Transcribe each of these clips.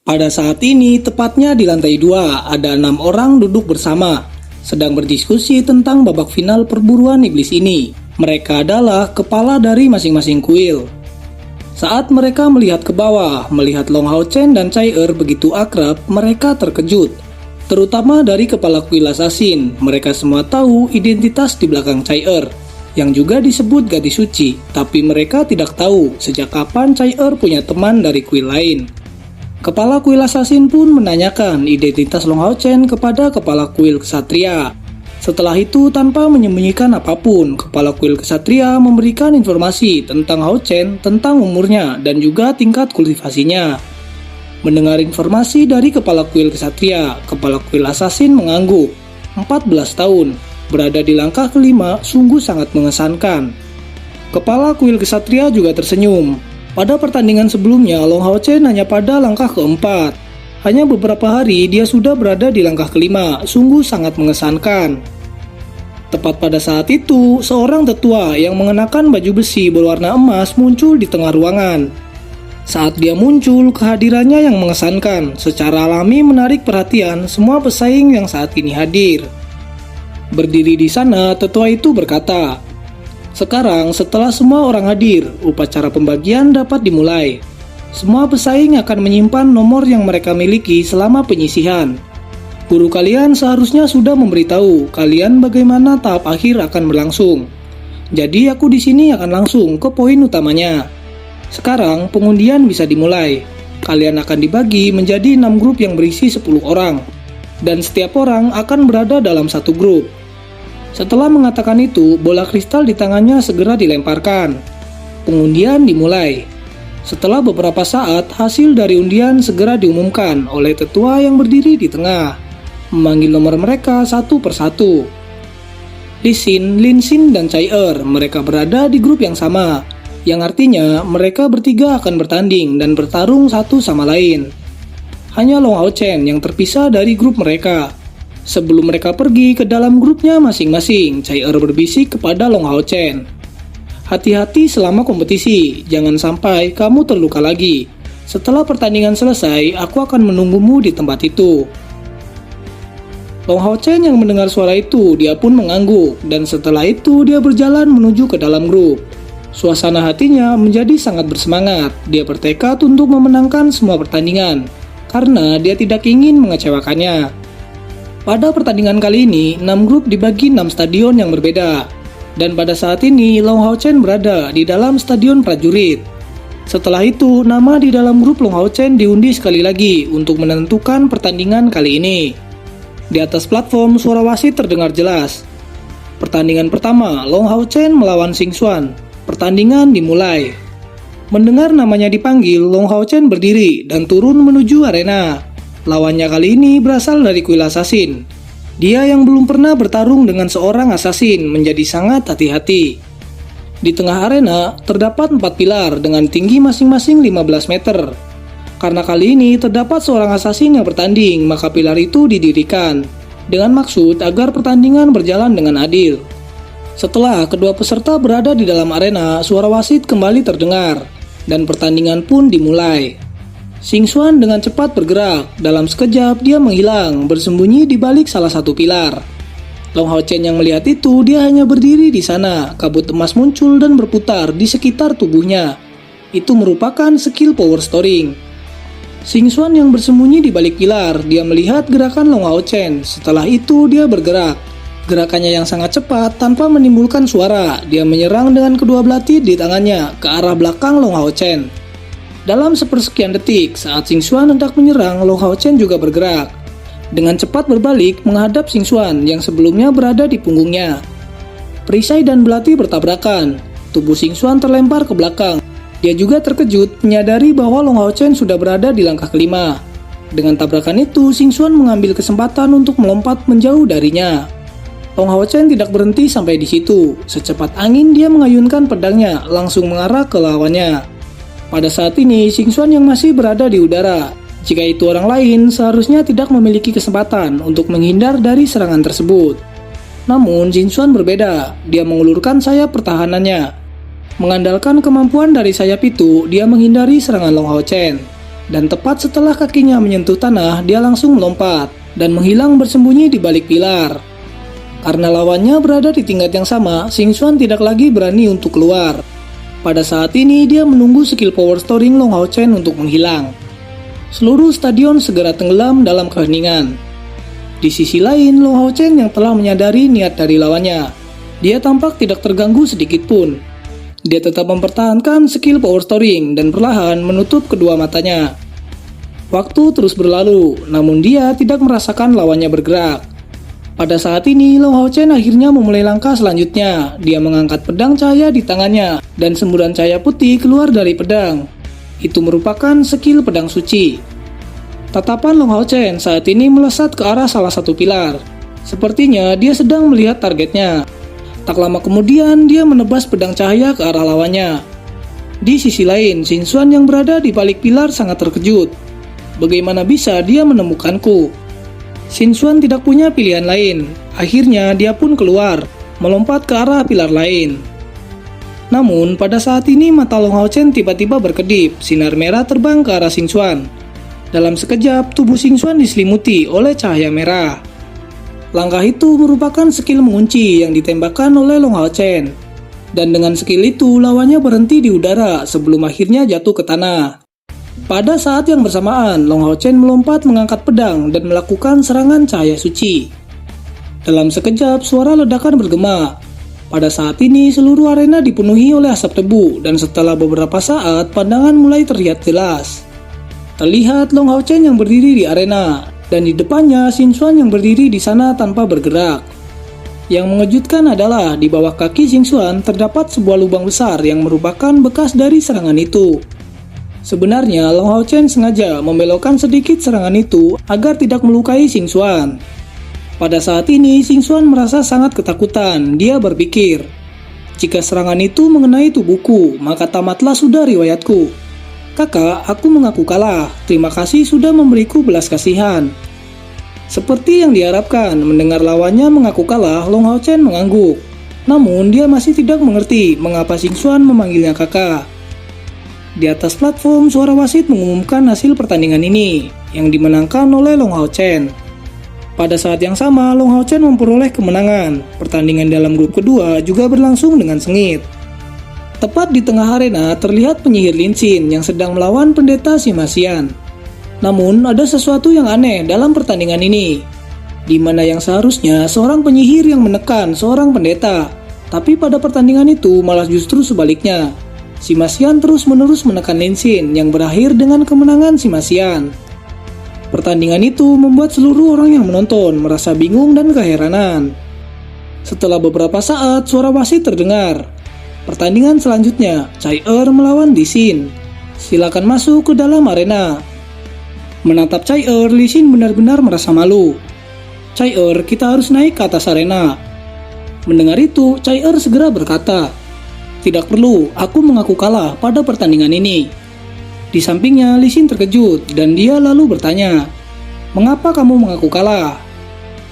Pada saat ini, tepatnya di lantai 2, ada 6 orang duduk bersama, sedang berdiskusi tentang babak final perburuan iblis ini. Mereka adalah kepala dari masing-masing kuil. Saat mereka melihat ke bawah, melihat Long Hao Chen dan Chai begitu akrab, mereka terkejut. Terutama dari kepala kuil assassin, mereka semua tahu identitas di belakang Chai yang juga disebut gadis suci, tapi mereka tidak tahu sejak kapan Chai punya teman dari kuil lain. Kepala kuil assassin pun menanyakan identitas Long Hao Chen kepada kepala kuil kesatria. Setelah itu, tanpa menyembunyikan apapun, kepala kuil kesatria memberikan informasi tentang Hao Chen, tentang umurnya, dan juga tingkat kultivasinya. Mendengar informasi dari kepala kuil kesatria, kepala kuil assassin mengangguk. 14 tahun, berada di langkah kelima, sungguh sangat mengesankan. Kepala kuil kesatria juga tersenyum. Pada pertandingan sebelumnya, Long Hao Chen hanya pada langkah keempat. Hanya beberapa hari dia sudah berada di langkah kelima, sungguh sangat mengesankan. Tepat pada saat itu, seorang tetua yang mengenakan baju besi berwarna emas muncul di tengah ruangan. Saat dia muncul, kehadirannya yang mengesankan, secara alami menarik perhatian semua pesaing yang saat ini hadir. Berdiri di sana, tetua itu berkata, "Sekarang, setelah semua orang hadir, upacara pembagian dapat dimulai. Semua pesaing akan menyimpan nomor yang mereka miliki selama penyisihan. Guru kalian seharusnya sudah memberitahu kalian bagaimana tahap akhir akan berlangsung. Jadi aku di sini akan langsung ke poin utamanya. Sekarang pengundian bisa dimulai. Kalian akan dibagi menjadi 6 grup yang berisi 10 orang. Dan setiap orang akan berada dalam satu grup." Setelah mengatakan itu, bola kristal di tangannya segera dilemparkan. Pengundian dimulai. Setelah beberapa saat, hasil dari undian segera diumumkan oleh tetua yang berdiri di tengah, memanggil nomor mereka satu persatu. Li Xin, Lin Xin, dan Chai mereka berada di grup yang sama, yang artinya mereka bertiga akan bertanding dan bertarung satu sama lain. Hanya Long Hao Chen yang terpisah dari grup mereka. Sebelum mereka pergi ke dalam grupnya masing-masing, Chai berbisik kepada Long Hao Chen, "Hati-hati selama kompetisi, jangan sampai kamu terluka lagi. Setelah pertandingan selesai, aku akan menunggumu di tempat itu." Long Hao Chen yang mendengar suara itu, dia pun mengangguk, dan setelah itu dia berjalan menuju ke dalam grup. Suasana hatinya menjadi sangat bersemangat. Dia bertekad untuk memenangkan semua pertandingan, karena dia tidak ingin mengecewakannya. Pada pertandingan kali ini, 6 grup dibagi 6 stadion yang berbeda. Dan pada saat ini, Long Hao Chen berada di dalam stadion prajurit. Setelah itu, nama di dalam grup Long Hao Chen diundi sekali lagi untuk menentukan pertandingan kali ini. Di atas platform, suara wasit terdengar jelas. Pertandingan pertama, Long Hao Chen melawan Xing Xuan. Pertandingan dimulai. Mendengar namanya dipanggil, Long Hao Chen berdiri dan turun menuju arena. Lawannya kali ini berasal dari kuil assassin. Dia yang belum pernah bertarung dengan seorang assassin menjadi sangat hati-hati. Di tengah arena terdapat 4 pilar dengan tinggi masing-masing 15 meter. Karena kali ini terdapat seorang assassin yang bertanding, maka pilar itu didirikan dengan maksud agar pertandingan berjalan dengan adil. Setelah kedua peserta berada di dalam arena, suara wasit kembali terdengar dan pertandingan pun dimulai. Xing Xuan dengan cepat bergerak. Dalam sekejap dia menghilang, bersembunyi di balik salah satu pilar. Long Hao Chen yang melihat itu, dia hanya berdiri di sana. Kabut emas muncul dan berputar di sekitar tubuhnya. Itu merupakan skill power storing. Xing Xuan yang bersembunyi di balik pilar, dia melihat gerakan Long Hao Chen. Setelah itu dia bergerak. Gerakannya yang sangat cepat tanpa menimbulkan suara. Dia menyerang dengan kedua belah tir di tangannya ke arah belakang Long Hao Chen. Dalam sepersekian detik, saat Xing Xuan hendak menyerang, Long Hao Chen juga bergerak. Dengan cepat berbalik menghadap Xing Xuan yang sebelumnya berada di punggungnya. Perisai dan belati bertabrakan. Tubuh Xing Xuan terlempar ke belakang. Dia juga terkejut menyadari bahwa Long Hao Chen sudah berada di langkah kelima. Dengan tabrakan itu, Xing Xuan mengambil kesempatan untuk melompat menjauh darinya. Long Hao Chen tidak berhenti sampai di situ. Secepat angin dia mengayunkan pedangnya langsung mengarah ke lawannya. Pada saat ini, Xing Xuan yang masih berada di udara. Jika itu orang lain, seharusnya tidak memiliki kesempatan untuk menghindar dari serangan tersebut. Namun, Xing Xuan berbeda. Dia mengulurkan sayap pertahanannya. Mengandalkan kemampuan dari sayap itu, dia menghindari serangan Long Hao Chen. Dan tepat setelah kakinya menyentuh tanah, dia langsung melompat dan menghilang bersembunyi di balik pilar. Karena lawannya berada di tingkat yang sama, Xing Xuan tidak lagi berani untuk keluar. Pada saat ini, dia menunggu skill power storing Long Hao Chen untuk menghilang. Seluruh stadion segera tenggelam dalam keheningan. Di sisi lain, Long Hao Chen yang telah menyadari niat dari lawannya. Dia tampak tidak terganggu sedikit pun. Dia tetap mempertahankan skill power storing dan perlahan menutup kedua matanya. Waktu terus berlalu, namun dia tidak merasakan lawannya bergerak. Pada saat ini, Long Hao Chen akhirnya memulai langkah selanjutnya. Dia mengangkat pedang cahaya di tangannya, dan semburan cahaya putih keluar dari pedang. Itu merupakan skill pedang suci. Tatapan Long Hao Chen saat ini melesat ke arah salah satu pilar. Sepertinya dia sedang melihat targetnya. Tak lama kemudian, dia menebas pedang cahaya ke arah lawannya. Di sisi lain, Xing Xuan yang berada di balik pilar sangat terkejut. Bagaimana bisa dia menemukanku? Xing Xuan tidak punya pilihan lain. Akhirnya dia pun keluar, melompat ke arah pilar lain. Namun, pada saat ini mata Long Hao Chen tiba-tiba berkedip. Sinar merah terbang ke arah Xing Xuan. Dalam sekejap, tubuh Xing Xuan diselimuti oleh cahaya merah. Langkah itu merupakan skill mengunci yang ditembakkan oleh Long Hao Chen. Dan dengan skill itu, lawannya berhenti di udara sebelum akhirnya jatuh ke tanah. Pada saat yang bersamaan, Long Hao Chen melompat mengangkat pedang dan melakukan serangan cahaya suci. Dalam sekejap, suara ledakan bergema. Pada saat ini, seluruh arena dipenuhi oleh asap debu, dan setelah beberapa saat, pandangan mulai terlihat jelas. Terlihat Long Hao Chen yang berdiri di arena, dan di depannya Xing Xuan yang berdiri di sana tanpa bergerak. Yang mengejutkan adalah di bawah kaki Xing Xuan terdapat sebuah lubang besar yang merupakan bekas dari serangan itu. Sebenarnya Long Hao Chen sengaja membelokkan sedikit serangan itu agar tidak melukai Xing Xuan. Pada saat ini Xing Xuan merasa sangat ketakutan. Dia berpikir, jika serangan itu mengenai tubuhku, maka tamatlah sudah riwayatku. Kakak, aku mengaku kalah. Terima kasih sudah memberiku belas kasihan. Seperti yang diharapkan, mendengar lawannya mengaku kalah, Long Hao Chen mengangguk. Namun, dia masih tidak mengerti mengapa Xing Xuan memanggilnya kakak. Di atas platform, suara wasit mengumumkan hasil pertandingan ini, yang dimenangkan oleh Long Hao Chen. Pada saat yang sama, Long Hao Chen memperoleh kemenangan. Pertandingan dalam grup kedua juga berlangsung dengan sengit. Tepat di tengah arena terlihat penyihir Lin Xin yang sedang melawan pendeta Sima Xian. Namun ada sesuatu yang aneh dalam pertandingan ini, di mana yang seharusnya seorang penyihir yang menekan seorang pendeta, tapi pada pertandingan itu malah justru sebaliknya. Sima Xian terus-menerus menekan Lin Xin yang berakhir dengan kemenangan Sima Xian. Pertandingan itu membuat seluruh orang yang menonton merasa bingung dan keheranan. Setelah beberapa saat, suara wasit terdengar. Pertandingan selanjutnya, Chai melawan Li Xin. Silakan masuk ke dalam arena. Menatap Chai Li Xin benar-benar merasa malu. Chai kita harus naik ke atas arena. Mendengar itu, Chai segera berkata, tidak perlu, aku mengaku kalah pada pertandingan ini. Di sampingnya, Li Xin terkejut dan dia lalu bertanya, mengapa kamu mengaku kalah?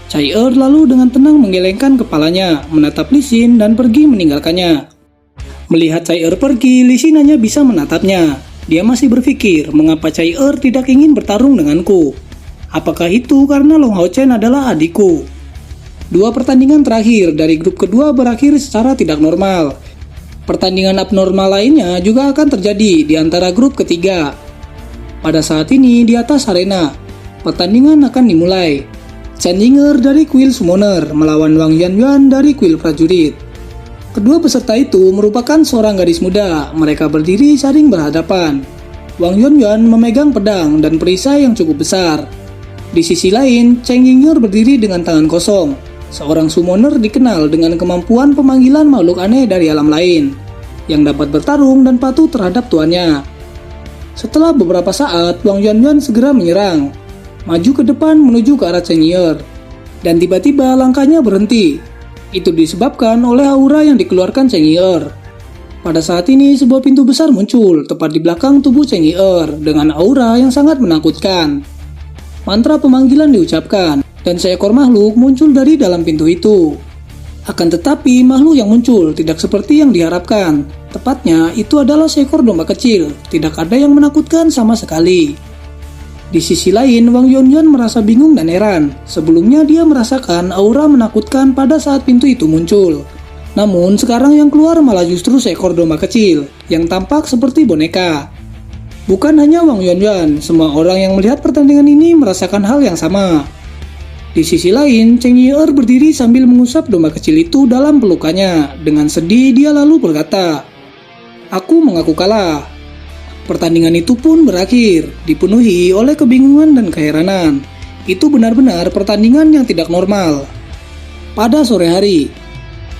Chai lalu dengan tenang menggelengkan kepalanya, menatap Li Xin dan pergi meninggalkannya. Melihat Chai pergi, Li Xin hanya bisa menatapnya. Dia masih berpikir, mengapa Chai tidak ingin bertarung denganku? Apakah itu karena Long Hao Chen adalah adikku? Dua pertandingan terakhir dari grup kedua berakhir secara tidak normal. Pertandingan abnormal lainnya juga akan terjadi di antara grup ketiga. Pada saat ini di atas arena, pertandingan akan dimulai. Chen Yinger dari kuil Summoner melawan Wang Yuanyuan dari kuil Prajurit. Kedua peserta itu merupakan seorang gadis muda. Mereka berdiri saling berhadapan. Wang Yuanyuan memegang pedang dan perisai yang cukup besar. Di sisi lain, Chen Yinger berdiri dengan tangan kosong. Seorang summoner dikenal dengan kemampuan pemanggilan makhluk aneh dari alam lain, yang dapat bertarung dan patuh terhadap tuannya. Setelah beberapa saat, Wang Yuanyuan segera menyerang, maju ke depan menuju ke arah Chen Yinger. Dan tiba-tiba langkahnya berhenti. Itu disebabkan oleh aura yang dikeluarkan Chen Yinger. Pada saat ini, sebuah pintu besar muncul tepat di belakang tubuh Chen Yinger dengan aura yang sangat menakutkan. Mantra pemanggilan diucapkan, dan seekor makhluk muncul dari dalam pintu itu. Akan tetapi makhluk yang muncul tidak seperti yang diharapkan. Tepatnya itu adalah seekor domba kecil, tidak ada yang menakutkan sama sekali. Di sisi lain, Wang Yuanyuan merasa bingung dan heran. Sebelumnya dia merasakan aura menakutkan pada saat pintu itu muncul. Namun sekarang yang keluar malah justru seekor domba kecil, yang tampak seperti boneka. Bukan hanya Wang Yuanyuan, semua orang yang melihat pertandingan ini merasakan hal yang sama. Di sisi lain, Cheng Yi-er berdiri sambil mengusap domba kecil itu dalam pelukannya. Dengan sedih, dia lalu berkata, "Aku mengaku kalah." Pertandingan itu pun berakhir, dipenuhi oleh kebingungan dan keheranan. Itu benar-benar pertandingan yang tidak normal. Pada sore hari,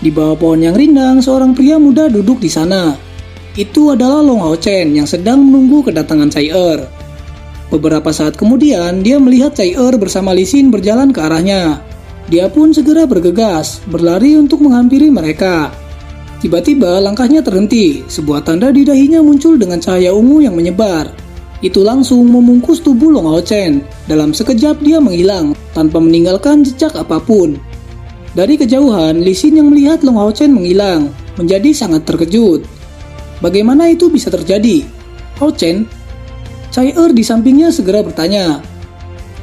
di bawah pohon yang rindang, seorang pria muda duduk di sana. Itu adalah Long Hao Chen yang sedang menunggu kedatangan Chai Er. Beberapa saat kemudian, dia melihat Chai Er bersama Li Xin berjalan ke arahnya. Dia pun segera bergegas, berlari untuk menghampiri mereka. Tiba-tiba langkahnya terhenti, sebuah tanda di dahinya muncul dengan cahaya ungu yang menyebar. Itu langsung membungkus tubuh Long Hao Chen. Dalam sekejap dia menghilang, tanpa meninggalkan jejak apapun. Dari kejauhan, Li Xin yang melihat Long Hao Chen menghilang, menjadi sangat terkejut. Bagaimana itu bisa terjadi? Hao Chen? Chai Er di sampingnya segera bertanya,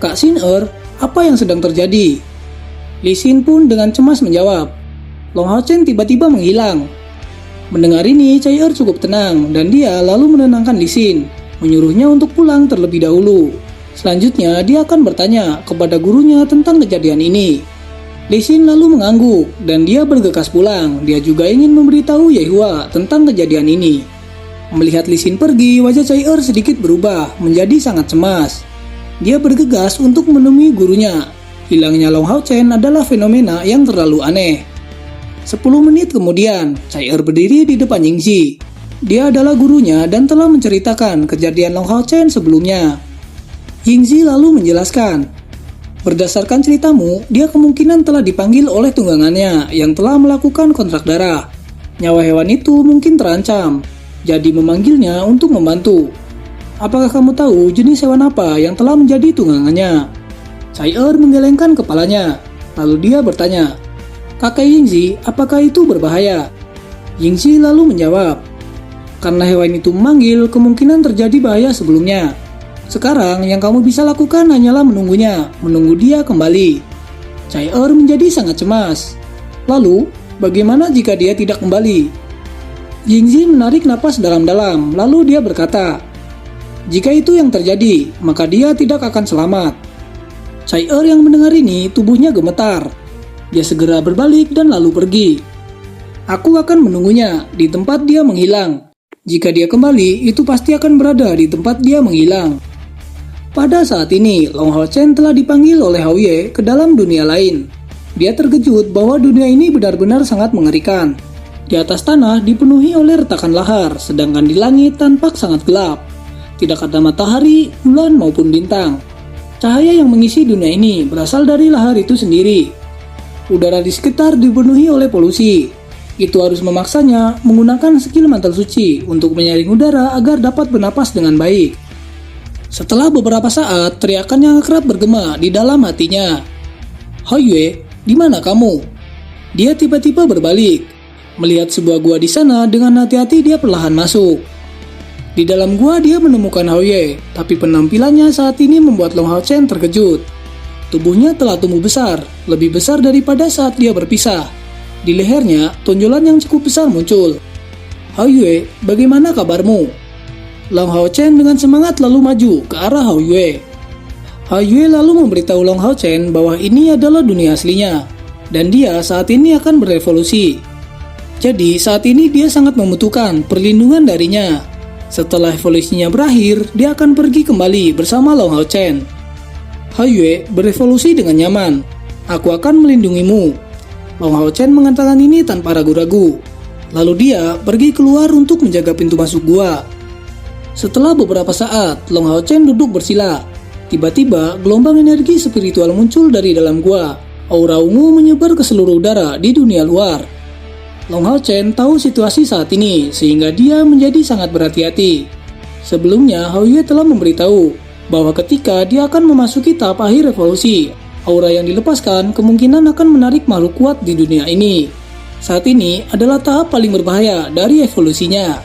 "Kak Xin Er, apa yang sedang terjadi?" Li Xin pun dengan cemas menjawab, "Long Hao Chen tiba-tiba menghilang." Mendengar ini, Chai Er cukup tenang dan dia lalu menenangkan Li Xin, menyuruhnya untuk pulang terlebih dahulu. Selanjutnya, dia akan bertanya kepada gurunya tentang kejadian ini. Li Xin lalu mengangguk dan dia bergegas pulang. Dia juga ingin memberitahu Ye Hua tentang kejadian ini. Melihat Li Xin pergi, wajah Chai Er sedikit berubah menjadi sangat cemas. Dia bergegas untuk menemui gurunya. Hilangnya Long Hao Chen adalah fenomena yang terlalu aneh. 10 menit kemudian, Chai Er berdiri di depan Yingzi. Dia adalah gurunya dan telah menceritakan kejadian Long Hao Chen sebelumnya. Yingzi lalu menjelaskan, "Berdasarkan ceritamu, dia kemungkinan telah dipanggil oleh tunggangannya yang telah melakukan kontrak darah. Nyawa hewan itu mungkin terancam. Jadi memanggilnya untuk membantu. Apakah kamu tahu jenis hewan apa yang telah menjadi tunggangannya?" Chai Er menggelengkan kepalanya. Lalu dia bertanya, "Kakek Yingzi, apakah itu berbahaya?" Yingzi lalu menjawab, "Karena hewan itu memanggil, kemungkinan terjadi bahaya sebelumnya. Sekarang yang kamu bisa lakukan hanyalah menunggunya, menunggu dia kembali." Chai Er menjadi sangat cemas. Lalu, bagaimana jika dia tidak kembali? Yingzi menarik napas dalam-dalam, lalu dia berkata, "Jika itu yang terjadi, maka dia tidak akan selamat." Chai Er yang mendengar ini, tubuhnya gemetar. Dia segera berbalik dan lalu pergi. "Aku akan menunggunya di tempat dia menghilang. Jika dia kembali, itu pasti akan berada di tempat dia menghilang." Pada saat ini, Long Hao Chen telah dipanggil oleh Hao Ye ke dalam dunia lain. Dia terkejut bahwa dunia ini benar-benar sangat mengerikan. Di atas tanah dipenuhi oleh retakan lahar, sedangkan di langit tampak sangat gelap. Tidak ada matahari, bulan maupun bintang. Cahaya yang mengisi dunia ini berasal dari lahar itu sendiri. Udara di sekitar dipenuhi oleh polusi. Itu harus memaksanya menggunakan skill mantel suci untuk menyaring udara agar dapat bernapas dengan baik. Setelah beberapa saat, teriakan yang kerap bergema di dalam hatinya. "Hao Yue, di mana kamu?" Dia tiba-tiba berbalik. Melihat sebuah gua di sana, dengan hati-hati dia perlahan masuk. Di dalam gua dia menemukan Hao Ye, tapi penampilannya saat ini membuat Long Hao Chen terkejut. Tubuhnya telah tumbuh besar, lebih besar daripada saat dia berpisah. Di lehernya, tonjolan yang cukup besar muncul. "Hao Yue, bagaimana kabarmu?" Long Hao Chen dengan semangat lalu maju ke arah Hao Yue. Hao Yue lalu memberitahu Long Hao Chen bahwa ini adalah dunia aslinya, dan dia saat ini akan berevolusi. Jadi saat ini dia sangat membutuhkan perlindungan darinya. Setelah evolusinya berakhir, dia akan pergi kembali bersama Long Hao Chen. "Hao Yue berevolusi dengan nyaman. Aku akan melindungimu." Long Hao Chen mengatakan ini tanpa ragu-ragu. Lalu dia pergi keluar untuk menjaga pintu masuk gua. Setelah beberapa saat, Long Hao Chen duduk bersila. Tiba-tiba, gelombang energi spiritual muncul dari dalam gua. Aura ungu menyebar ke seluruh udara di dunia luar. Long Hao Chen tahu situasi saat ini, sehingga dia menjadi sangat berhati-hati. Sebelumnya, Hao Yue telah memberitahu bahwa ketika dia akan memasuki tahap akhir revolusi, Aura yang dilepaskan kemungkinan akan menarik makhluk kuat di dunia ini. Saat ini adalah tahap paling berbahaya dari evolusinya.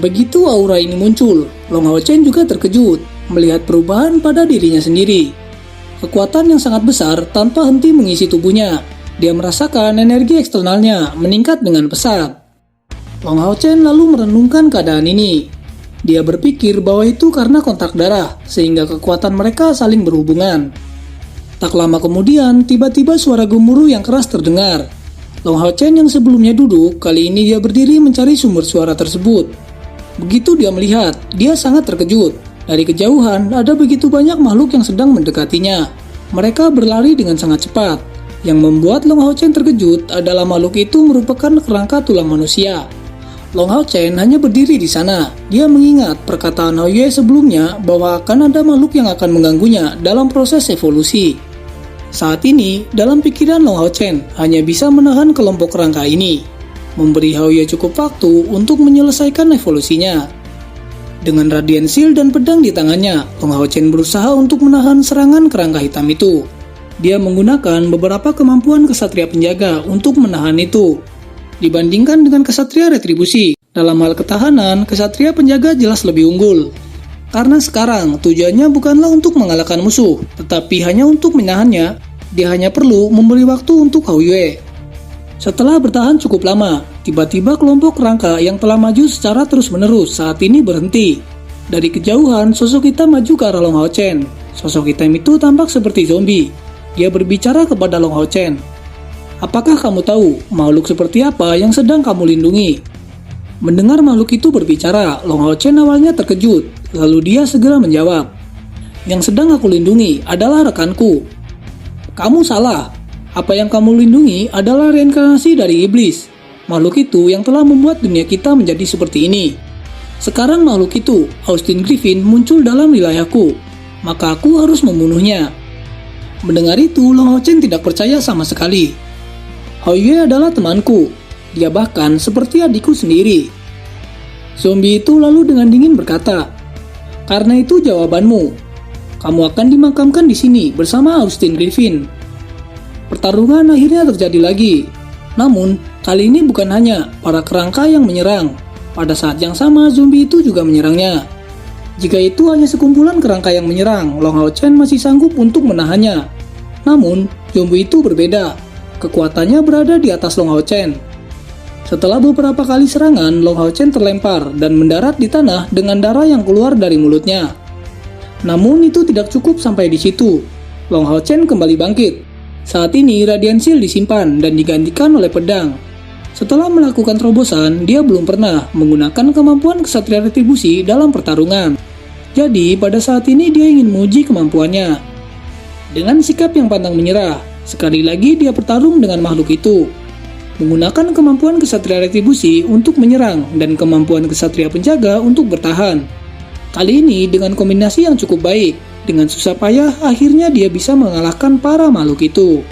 Begitu aura ini muncul, Long Hao Chen juga terkejut melihat perubahan pada dirinya sendiri. Kekuatan yang sangat besar tanpa henti mengisi tubuhnya. Dia merasakan energi eksternalnya meningkat dengan pesat. Long Hao Chen lalu merenungkan keadaan ini. Dia berpikir bahwa itu karena kontak darah, sehingga kekuatan mereka saling berhubungan. Tak lama kemudian, tiba-tiba suara gemuruh yang keras terdengar. Long Hao Chen yang sebelumnya duduk, kali ini dia berdiri mencari sumber suara tersebut. Begitu dia melihat, dia sangat terkejut. Dari kejauhan, ada begitu banyak makhluk yang sedang mendekatinya. Mereka berlari dengan sangat cepat. Yang membuat Long Hao Chen terkejut adalah makhluk itu merupakan kerangka tulang manusia. Long Hao Chen hanya berdiri di sana. Dia mengingat perkataan Hao Yue sebelumnya bahwa akan ada makhluk yang akan mengganggunya dalam proses evolusi. Saat ini, dalam pikiran Long Hao Chen hanya bisa menahan kelompok kerangka ini, memberi Hao Yue cukup waktu untuk menyelesaikan evolusinya. Dengan Radiant Shield dan pedang di tangannya, Long Hao Chen berusaha untuk menahan serangan kerangka hitam itu. Dia menggunakan beberapa kemampuan kesatria penjaga untuk menahan itu. Dibandingkan dengan kesatria retribusi, dalam hal ketahanan, kesatria penjaga jelas lebih unggul. Karena sekarang tujuannya bukanlah untuk mengalahkan musuh, tetapi hanya untuk menahannya. Dia hanya perlu memberi waktu untuk Hao Yue. Setelah bertahan cukup lama, tiba-tiba kelompok kerangka yang telah maju secara terus-menerus saat ini berhenti. Dari kejauhan, sosok hitam maju ke arah Long Hao Chen. Sosok hitam itu tampak seperti zombie. Dia berbicara kepada Long Hao Chen. Apakah kamu tahu makhluk seperti apa yang sedang kamu lindungi? Mendengar makhluk itu berbicara, Long Hao Chen awalnya terkejut, lalu dia segera menjawab, "Yang sedang aku lindungi adalah rekanku." "Kamu salah. Apa yang kamu lindungi adalah reinkarnasi dari iblis. Makhluk itu yang telah membuat dunia kita menjadi seperti ini. Sekarang makhluk itu, Austin Griffin, muncul dalam wilayahku. Maka aku harus membunuhnya." Mendengar itu, Long Hao Chen tidak percaya sama sekali. "Hao Yue adalah temanku. Dia bahkan seperti adikku sendiri." Zombie itu lalu dengan dingin berkata, "Karena itu jawabanmu. Kamu akan dimakamkan di sini bersama Austin Griffin." Pertarungan akhirnya terjadi lagi. Namun, kali ini bukan hanya para kerangka yang menyerang. Pada saat yang sama, zombie itu juga menyerangnya. Jika itu hanya sekumpulan kerangka yang menyerang, Long Hao Chen masih sanggup untuk menahannya. Namun, zombie itu berbeda. Kekuatannya berada di atas Long Hao Chen. Setelah beberapa kali serangan, Long Hao Chen terlempar dan mendarat di tanah dengan darah yang keluar dari mulutnya. Namun itu tidak cukup sampai di situ. Long Hao Chen kembali bangkit. Saat ini Radiant Shield disimpan dan digantikan oleh pedang. Setelah melakukan terobosan, dia belum pernah menggunakan kemampuan kesatria retribusi dalam pertarungan. Jadi pada saat ini dia ingin menguji kemampuannya. Dengan sikap yang pantang menyerah, sekali lagi dia bertarung dengan makhluk itu. Menggunakan kemampuan kesatria retribusi untuk menyerang dan kemampuan kesatria penjaga untuk bertahan. Kali ini dengan kombinasi yang cukup baik, dengan susah payah akhirnya dia bisa mengalahkan para makhluk itu.